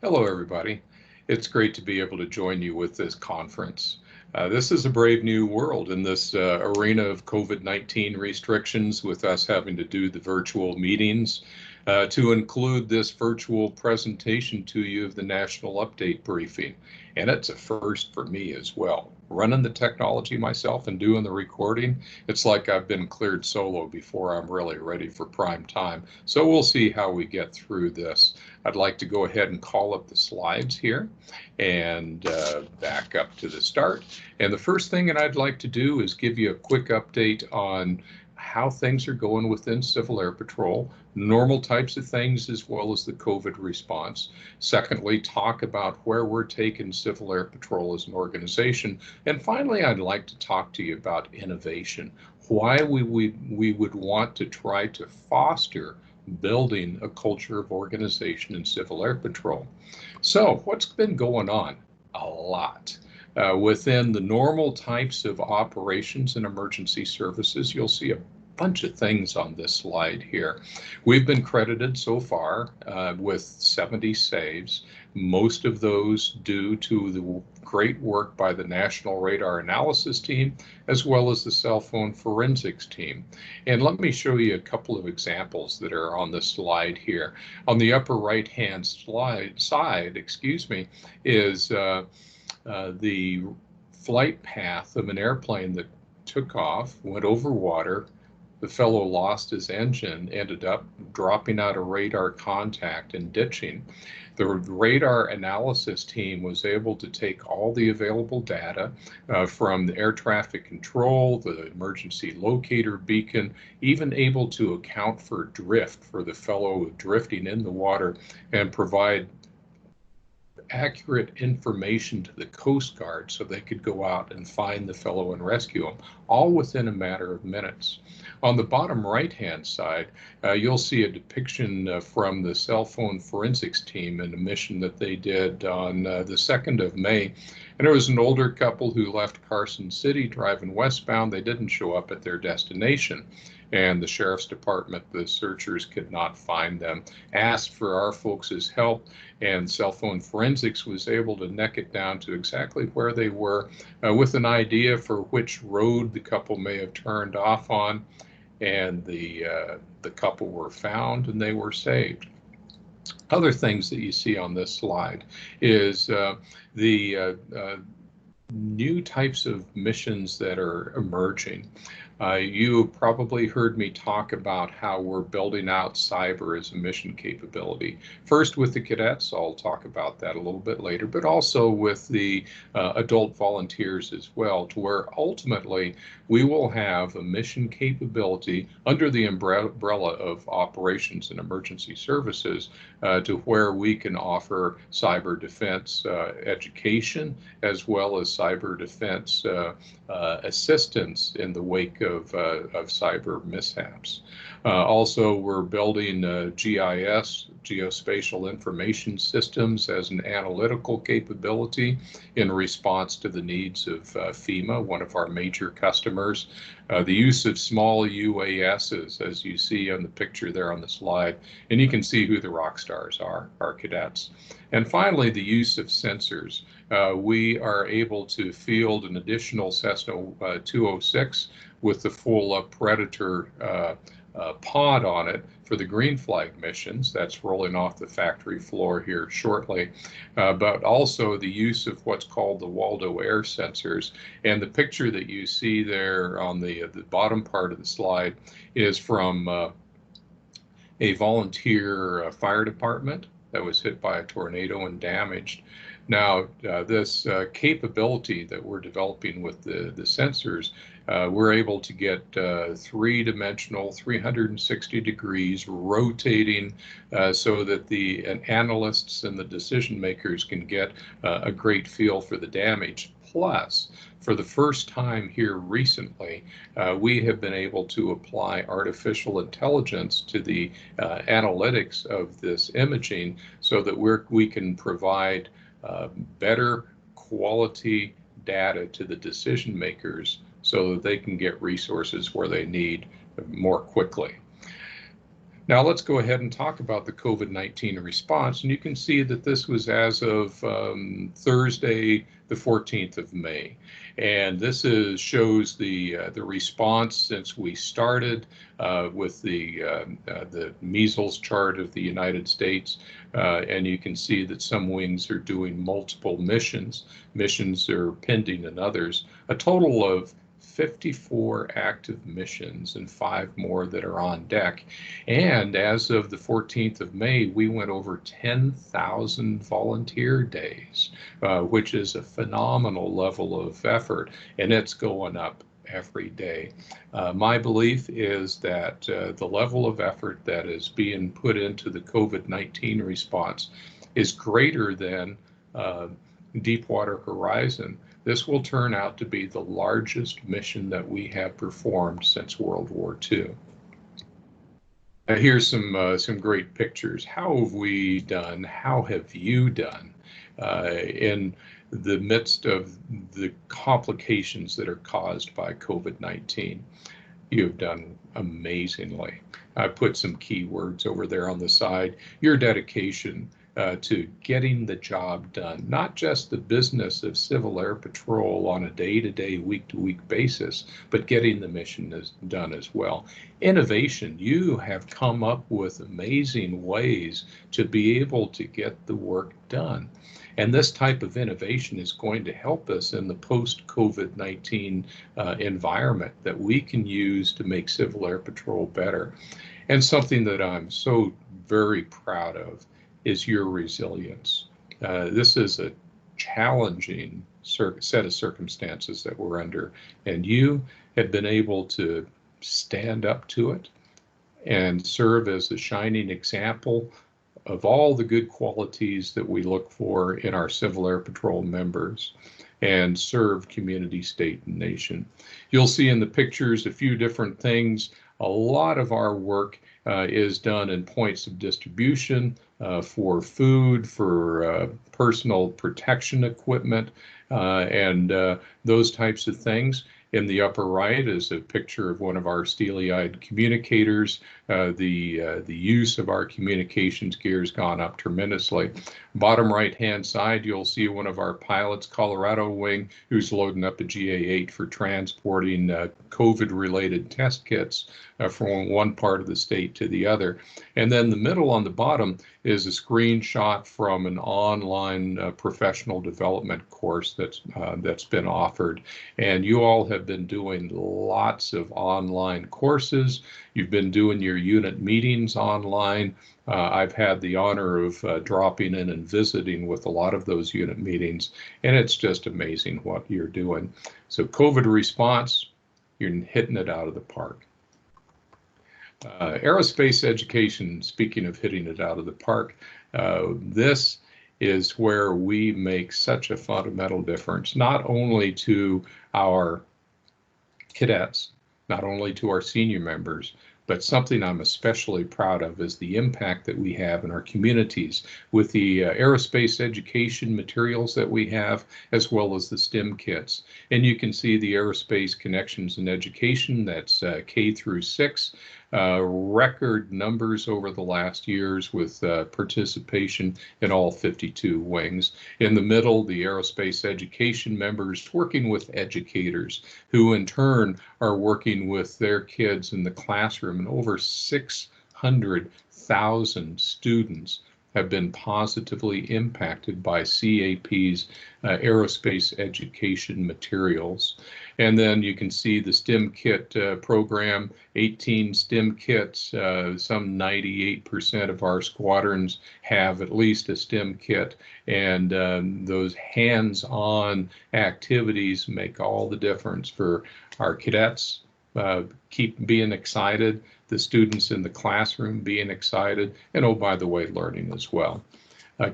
Hello, everybody. It's great to be able to join you with this conference. This is a brave new world in this arena of COVID-19 restrictions, with us having to do the virtual meetings to include this virtual presentation to you of the National Update Briefing. And it's a first for me as well. Running the technology myself and doing the recording, it's like I've been cleared solo before I'm really ready for prime time. So we'll see how we get through this. I'd like to go ahead and call up the slides here and back up to the start. And the first thing that I'd like to do is give you a quick update on how things are going within Civil Air Patrol, normal types of things as well as the COVID response. Secondly, talk about where we're taking Civil Air Patrol as an organization. And finally, I'd like to talk to you about innovation, why we would want to try to foster building a culture of organization in Civil Air Patrol. So what's been going on? A lot. Within the normal types of operations and emergency services, you'll see a bunch of things on this slide here. We've been credited so far with 70 saves, most of those due to the great work by the National Radar Analysis Team, as well as the cell phone forensics team. And let me show you a couple of examples that are on the slide here. On the upper right-hand side, is the flight path of an airplane that took off, went over water. The fellow lost his engine, ended up dropping out of radar contact and ditching. The radar analysis team was able to take all the available data from the air traffic control, the emergency locator beacon, even able to account for drift for the fellow drifting in the water and provide accurate information to the Coast Guard so they could go out and find the fellow and rescue him, all within a matter of minutes. On the bottom right-hand side, you'll see a depiction from the cell phone forensics team in a mission that they did on the 2nd of May. And it was an older couple who left Carson City driving westbound. They didn't show up at their destination. And the sheriff's department, the searchers could not find them, asked for our folks' help, and cell phone forensics was able to neck it down to exactly where they were with an idea for which road the couple may have turned off on, and the couple were found and they were saved. Other things that you see on this slide is the new types of missions that are emerging. You probably heard me talk about how we're building out cyber as a mission capability. First with the cadets, I'll talk about that a little bit later, but also with the adult volunteers as well, to where ultimately we will have a mission capability under the umbrella of operations and emergency services to where we can offer cyber defense education as well as cyber defense assistance in the wake of cyber mishaps. Also, we're building GIS, geospatial information systems, as an analytical capability in response to the needs of FEMA, one of our major customers. The use of small UASs, as you see on the picture there on the slide, and you can see who the rock stars are, our cadets. And finally, the use of sensors. We are able to field an additional Cessna 206 with the full Predator pod on it for the green flag missions. That's rolling off the factory floor here shortly, but also the use of what's called the Waldo air sensors. And the picture that you see there on the bottom part of the slide is from a volunteer fire department that was hit by a tornado and damaged. Now, this capability that we're developing with the sensors, we're able to get three-dimensional, 360 degrees rotating so that the analysts and the decision makers can get a great feel for the damage. Plus, for the first time here recently, we have been able to apply artificial intelligence to the analytics of this imaging so that we can provide better quality data to the decision makers so that they can get resources where they need more quickly. Now let's go ahead and talk about the COVID-19 response. And you can see that this was as of Thursday, the 14th of May. And this shows the response since we started with the measles chart of the United States. And you can see that some wings are doing multiple missions. Missions are pending in others. A total of 54 active missions and 5 more that are on deck. And as of the 14th of May, we went over 10,000 volunteer days, which is a phenomenal level of effort, and it's going up every day. My belief is that the level of effort that is being put into the COVID-19 response is greater than Deepwater Horizon. This will turn out to be the largest mission that we have performed since World War II. Here's some great pictures. How have we done? How have you done in the midst of the complications that are caused by COVID-19? You have done amazingly. I put some keywords over there on the side. Your dedication to getting the job done, not just the business of Civil Air Patrol on a day-to-day, week-to-week basis, but getting the mission done as well. Innovation, you have come up with amazing ways to be able to get the work done. And this type of innovation is going to help us in the post-COVID-19 environment that we can use to make Civil Air Patrol better. And something that I'm so very proud of is your resilience. This is a challenging set of circumstances that we're under, and you have been able to stand up to it and serve as a shining example of all the good qualities that we look for in our Civil Air Patrol members and serve community, state, and nation. You'll see in the pictures a few different things. A lot of our work is done in points of distribution for food, for personal protection equipment, and those types of things. In the upper right is a picture of one of our steely-eyed communicators. The use of our communications gear has gone up tremendously. Bottom right-hand side, you'll see one of our pilots, Colorado Wing, who's loading up a GA-8 for transporting COVID-related test kits from one part of the state to the other. And then the middle on the bottom is a screenshot from an online professional development course that's been offered. And you all have been doing lots of online courses. You've been doing your unit meetings online. I've had the honor of dropping in and visiting with a lot of those unit meetings, and it's just amazing what you're doing. So COVID response, you're hitting it out of the park. Aerospace education, speaking of hitting it out of the park, this is where we make such a fundamental difference, not only to our cadets, not only to our senior members, but something I'm especially proud of is the impact that we have in our communities with the aerospace education materials that we have, as well as the STEM kits. And you can see the Aerospace Connections and Education, that's K through 6. Record numbers over the last years with participation in all 52 wings. In the middle, the aerospace education members working with educators who in turn are working with their kids in the classroom, and over 600,000 students have been positively impacted by CAP's aerospace education materials. And then you can see the STEM kit program, 18 STEM kits. Some 98% of our squadrons have at least a STEM kit, and those hands-on activities make all the difference for our cadets. Keep being excited, the students in the classroom being excited, and oh, by the way, learning as well.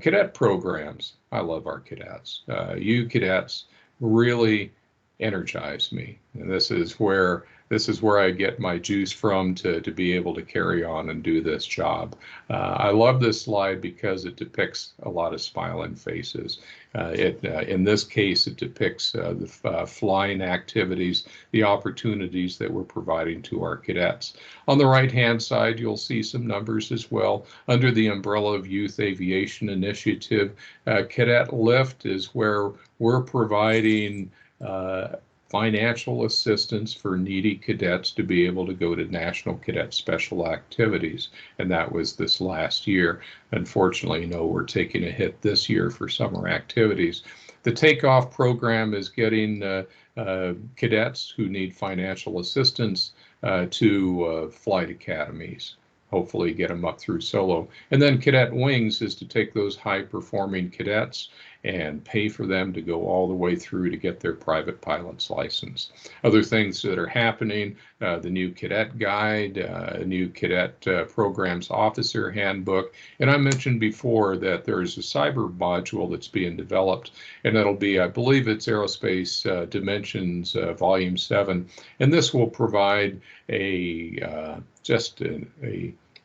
Cadet programs, I love our cadets. You cadets really energize me. And this is where this is where I get my juice from to be able to carry on and do this job. I love this slide because it depicts a lot of smiling faces. In this case, it depicts the flying activities, the opportunities that we're providing to our cadets. On the right-hand side, you'll see some numbers as well. Under the umbrella of Youth Aviation Initiative, Cadet Lift is where we're providing financial assistance for needy cadets to be able to go to National Cadet Special Activities, and that was this last year. Unfortunately, we're taking a hit this year for summer activities. The Takeoff program is getting cadets who need financial assistance to flight academies. Hopefully get them up through solo. And then Cadet Wings is to take those high-performing cadets and pay for them to go all the way through to get their private pilot's license. Other things that are happening, the new cadet guide, new cadet programs officer handbook, and I mentioned before that there's a cyber module that's being developed, and it'll be, I believe it's Aerospace Dimensions Volume 7, and this will provide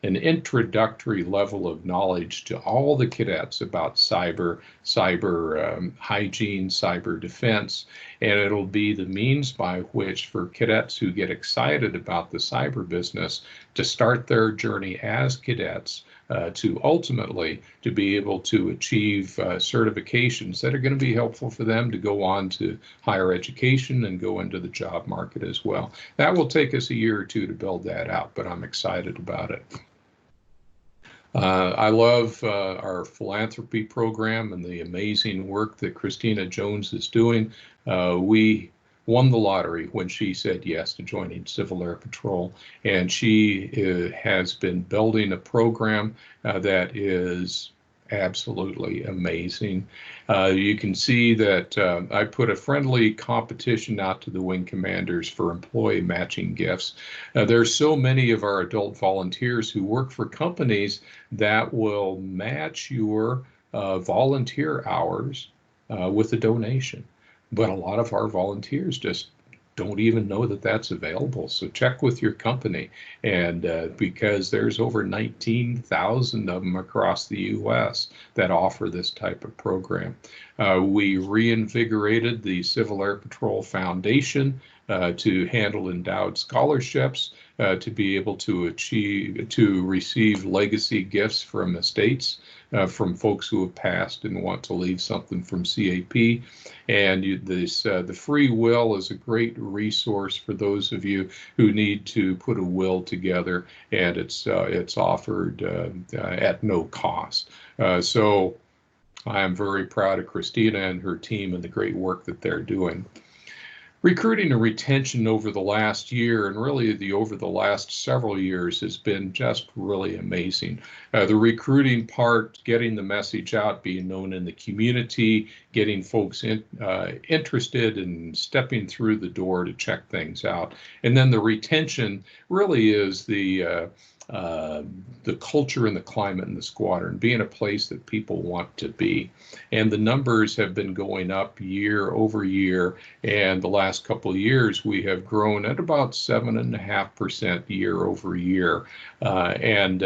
an introductory level of knowledge to all the cadets about cyber hygiene, cyber defense, and it'll be the means by which for cadets who get excited about the cyber business to start their journey as cadets to ultimately to be able to achieve certifications that are going to be helpful for them to go on to higher education and go into the job market as well. That will take us a year or two to build that out, but I'm excited about it. I love our philanthropy program and the amazing work that Christina Jones is doing. We won the lottery when she said yes to joining Civil Air Patrol, and she has been building a program that is absolutely amazing. You can see that I put a friendly competition out to the wing commanders for employee matching gifts. There's so many of our adult volunteers who work for companies that will match your volunteer hours with a donation. But a lot of our volunteers just don't even know that that's available. So check with your company, and because there's over 19,000 of them across the U.S. that offer this type of program. We reinvigorated the Civil Air Patrol Foundation to handle endowed scholarships, to be able to receive legacy gifts from estates, from folks who have passed and want to leave something from CAP. And the free will is a great resource for those of you who need to put a will together, and it's offered at no cost. So I am very proud of Christina and her team and the great work that they're doing. Recruiting and retention over the last year, and really over the last several years, has been just really amazing. The recruiting part, getting the message out, being known in the community, getting folks interested in stepping through the door to check things out. And then the retention really is the culture and the climate in the squadron, being a place that people want to be. And the numbers have been going up year over year. And the last couple of years, we have grown at about 7.5% year over year. And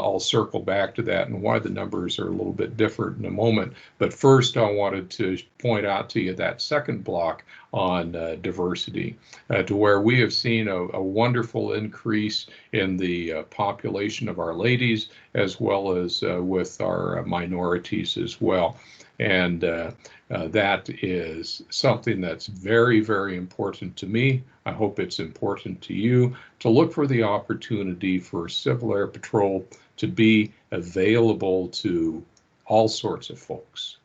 I'll circle back to that and why the numbers are a little bit different in a moment. But first, I wanted to point out to you that second block on diversity, to where we have seen a wonderful increase in the population of our ladies, as well as with our minorities as well. And that is something that's very, very important to me. I hope it's important to you to look for the opportunity for Civil Air Patrol to be available to all sorts of folks.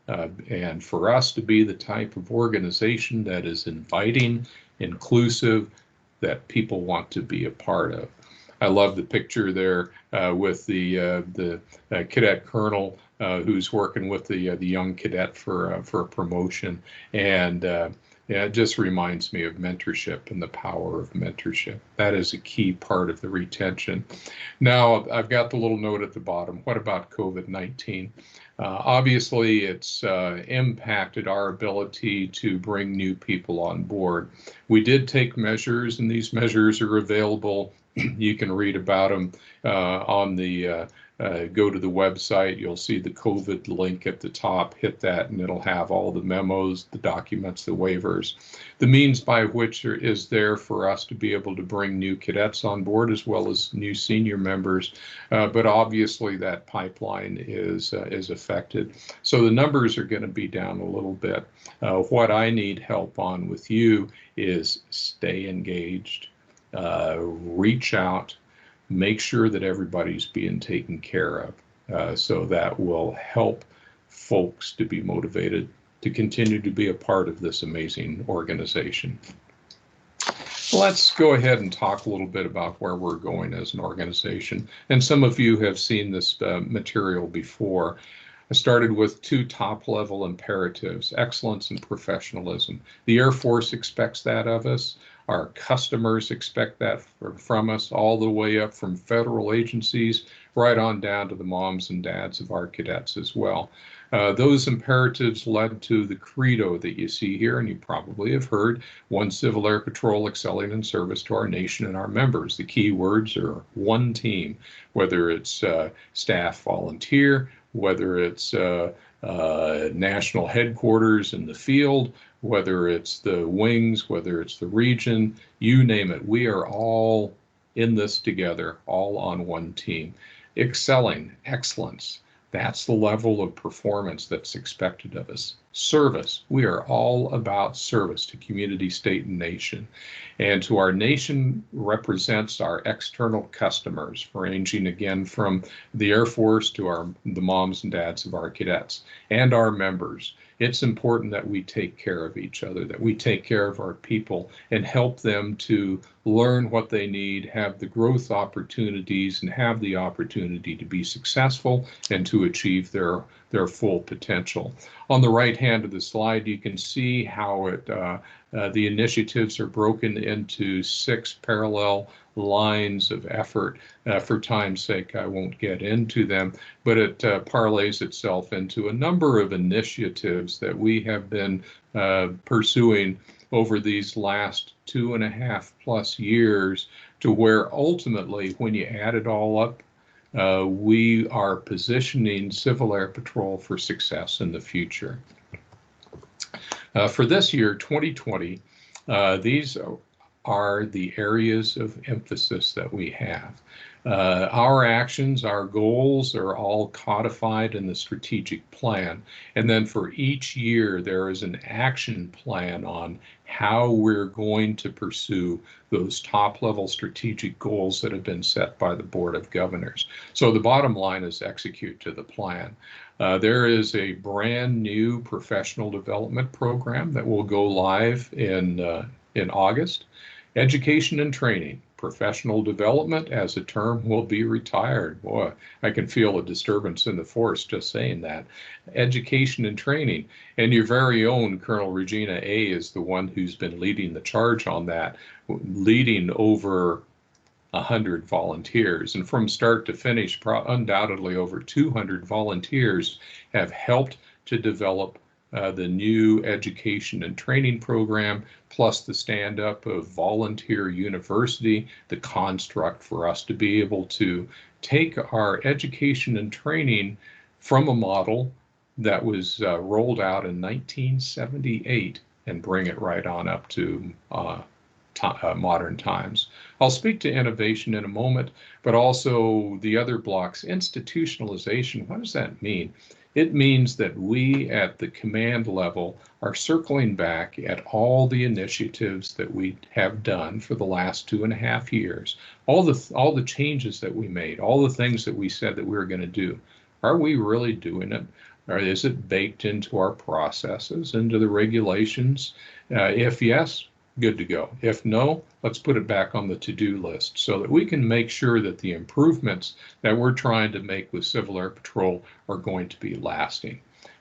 And for us to be the type of organization that is inviting, inclusive, that people want to be a part of. I love the picture there with the cadet colonel who's working with the young cadet for a promotion, and Yeah, it just reminds me of mentorship and the power of mentorship. That is a key part of the retention. Now, I've got the little note at the bottom. What about COVID-19? Obviously, it's impacted our ability to bring new people on board. We did take measures, and these measures are available. You can read about them on the go to the website. You'll see the COVID link at the top. Hit that, and it'll have all the memos, the documents, the waivers, the means by which is there for us to be able to bring new cadets on board as well as new senior members. But obviously, that pipeline is affected. So the numbers are going to be down a little bit. What I need help on with you is stay engaged, reach out, make sure that everybody's being taken care of. So that will help folks to be motivated to continue to be a part of this amazing organization. Let's go ahead and talk a little bit about where we're going as an organization. And some of you have seen this material before. I started with 2 top-level imperatives: excellence and professionalism. The Air Force expects that of us. Our customers expect that from us, all the way up from federal agencies right on down to the moms and dads of our cadets as well. Those imperatives led to the credo that you see here, and you probably have heard: one Civil Air Patrol excelling in service to our nation and our members. The key words are one team, whether it's staff volunteer, whether it's national headquarters in the field, whether it's the wings, whether it's the region, you name it. We are all in this together, all on one team. Excelling, excellence, that's the level of performance that's expected of us. Service, we are all about service to community, state, and nation. And to our nation represents our external customers, ranging again from the Air Force to the moms and dads of our cadets and our members. It's important that we take care of each other, that we take care of our people and help them to learn what they need, have the growth opportunities, and have the opportunity to be successful and to achieve their full potential. On the right hand of the slide, you can see how the initiatives are broken into 6 parallel lines of effort. For time's sake, I won't get into them, but it parlays itself into a number of initiatives that we have been pursuing over these last 2.5+ years, to where ultimately, when you add it all up, we are positioning Civil Air Patrol for success in the future. For this year, 2020, these are the areas of emphasis that we have. Our actions, our goals are all codified in the strategic plan. And then for each year, there is an action plan on how we're going to pursue those top-level strategic goals that have been set by the Board of Governors. So the bottom line is execute to the plan. There is a brand new professional development program that will go live in August. Education and training. Professional development as a term will be retired. Boy, I can feel a disturbance in the force just saying that. Education and training. And your very own Colonel Regina A. is the one who's been leading the charge on that, leading over 100 volunteers. And from start to finish, undoubtedly over 200 volunteers have helped to develop the new education and training program, plus the stand-up of Volunteer University, the construct for us to be able to take our education and training from a model that was rolled out in 1978 and bring it right on up to modern times. I'll speak to innovation in a moment, but also the other blocks. Institutionalization, what does that mean? It means that we at the command level are circling back at all the initiatives that we have done for the last 2.5 years, all the changes that we made, all the things that we said that we were going to do. Are we really doing it? Or is it baked into our processes, into the regulations? If yes, good to go. If no, let's put it back on the to-do list so that we can make sure that the improvements that we're trying to make with Civil Air Patrol are going to be lasting.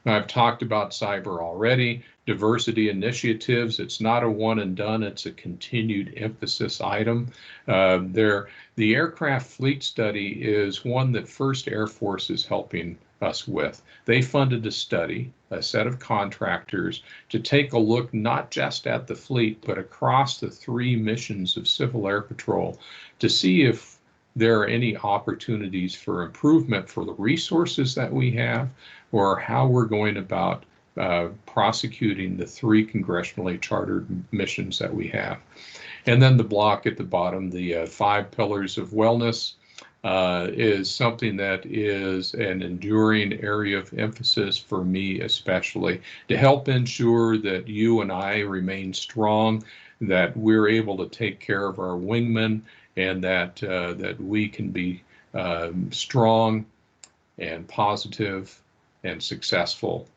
I've talked about cyber already. Diversity initiatives, it's not a one and done, it's a continued emphasis item. The aircraft fleet study is one that First Air Force is helping us with. They funded a study, a set of contractors, to take a look not just at the fleet, but across the 3 missions of Civil Air Patrol to see if there are any opportunities for improvement for the resources that we have, or how we're going about prosecuting the 3 congressionally chartered missions that we have. And then the block at the bottom, the 5 pillars of wellness, is something that is an enduring area of emphasis for me, especially to help ensure that you and I remain strong, that we're able to take care of our wingmen, and that we can be strong and positive and successful,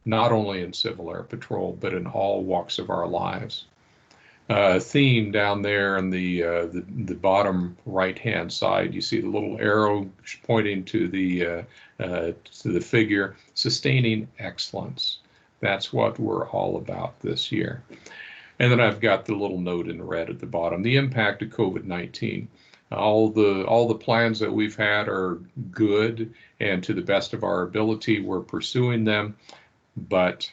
not only in Civil Air Patrol, but in all walks of our lives. Theme down there in the bottom right-hand side, you see the little arrow pointing to the figure, sustaining excellence. That's what we're all about this year. And then I've got the little note in red at the bottom, the impact of COVID-19. All the plans that we've had are good, and to the best of our ability, we're pursuing them. But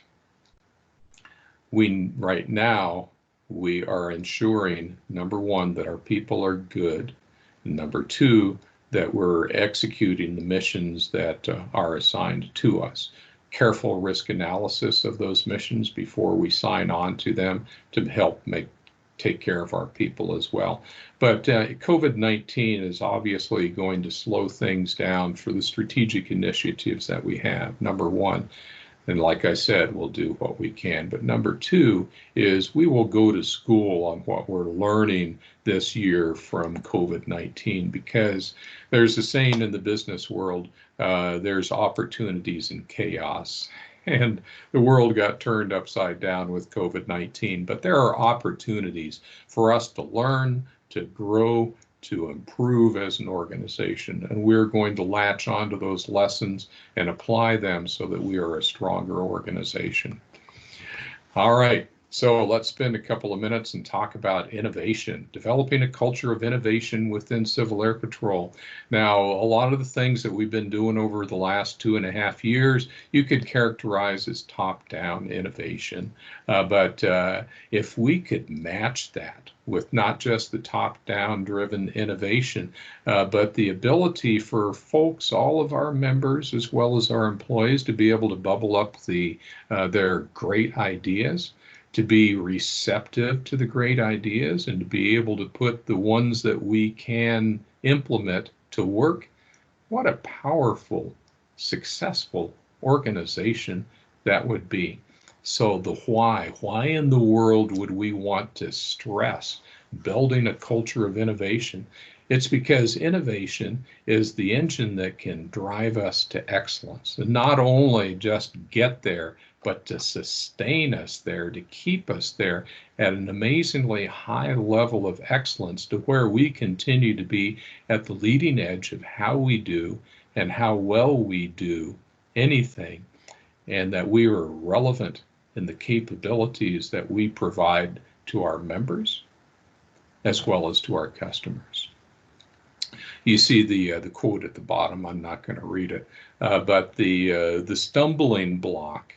right now, we are ensuring, number 1, that our people are good, and number 2, that we're executing the missions that are assigned to us. Careful risk analysis of those missions before we sign on to them to help take care of our people as well. But COVID-19 is obviously going to slow things down for the strategic initiatives that we have, number 1. And like I said, we'll do what we can. But number 2 is we will go to school on what we're learning this year from COVID-19, because there's a saying in the business world, there's opportunities in chaos. And the world got turned upside down with COVID-19. But there are opportunities for us to learn, to grow, to improve as an organization, and we're going to latch onto those lessons and apply them so that we are a stronger organization. All right, so let's spend a couple of minutes and talk about innovation, developing a culture of innovation within Civil Air Patrol. Now, a lot of the things that we've been doing over the last 2.5 years, you could characterize as top-down innovation, but if we could match that with not just the top-down driven innovation, but the ability for folks, all of our members as well as our employees, to be able to bubble up their great ideas, to be receptive to the great ideas, and to be able to put the ones that we can implement to work. What a powerful, successful organization that would be. So the why in the world would we want to stress building a culture of innovation? It's because innovation is the engine that can drive us to excellence, and not only just get there, but to sustain us there, to keep us there at an amazingly high level of excellence, to where we continue to be at the leading edge of how we do and how well we do anything, and that we are relevant in the capabilities that we provide to our members as well as to our customers. You see the quote at the bottom. I'm not going to read it, but the stumbling block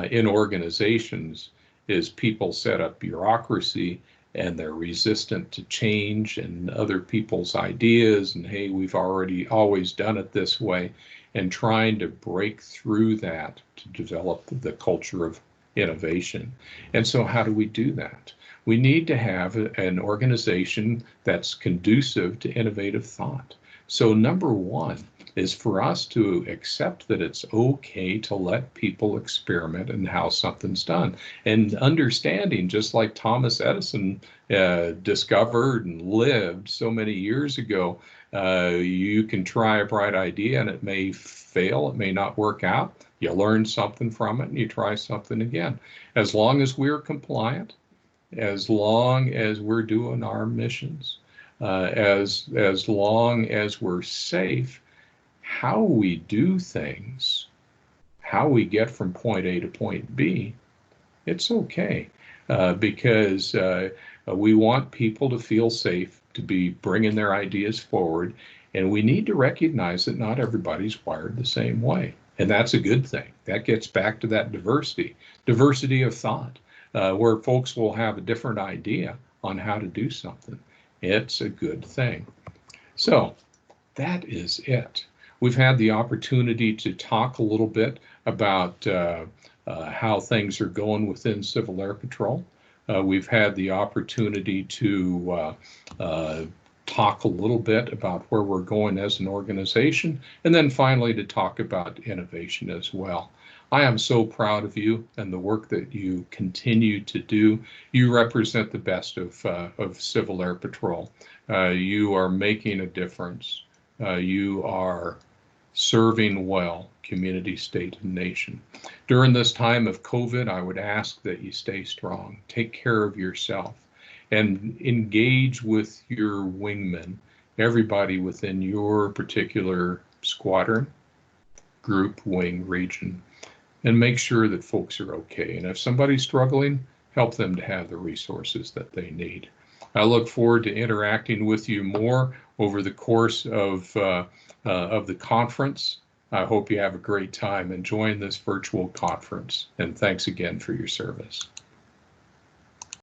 in organizations is people set up bureaucracy, and they're resistant to change and other people's ideas, and hey, we've always done it this way, and trying to break through that to develop the culture of innovation. And so how do we do that? We need to have an organization that's conducive to innovative thought. So number 1 is for us to accept that it's okay to let people experiment in how something's done, and understanding, just like Thomas Edison discovered and lived so many years ago, you can try a bright idea and it may fail, it may not work out. You learn something from it and you try something again. As long as we're compliant, as long as we're doing our missions, as long as we're safe, how we do things, how we get from point A to point B, it's okay, because we want people to feel safe, to be bringing their ideas forward, and we need to recognize that not everybody's wired the same way. And that's a good thing. That gets back to that diversity of thought, where folks will have a different idea on how to do something. It's a good thing. So that is it. We've had the opportunity to talk a little bit about how things are going within Civil Air Patrol. We've had the opportunity to talk a little bit about where we're going as an organization, and then finally to talk about innovation as well. I am so proud of you and the work that you continue to do. You represent the best of Civil Air Patrol. You are making a difference. You are serving well community, state, and nation. During this time of COVID, I would ask that you stay strong, take care of yourself, and engage with your wingmen, everybody within your particular squadron, group, wing, region, and make sure that folks are okay. And if somebody's struggling, help them to have the resources that they need. I look forward to interacting with you more over the course of the conference. I hope you have a great time enjoying this virtual conference, and thanks again for your service.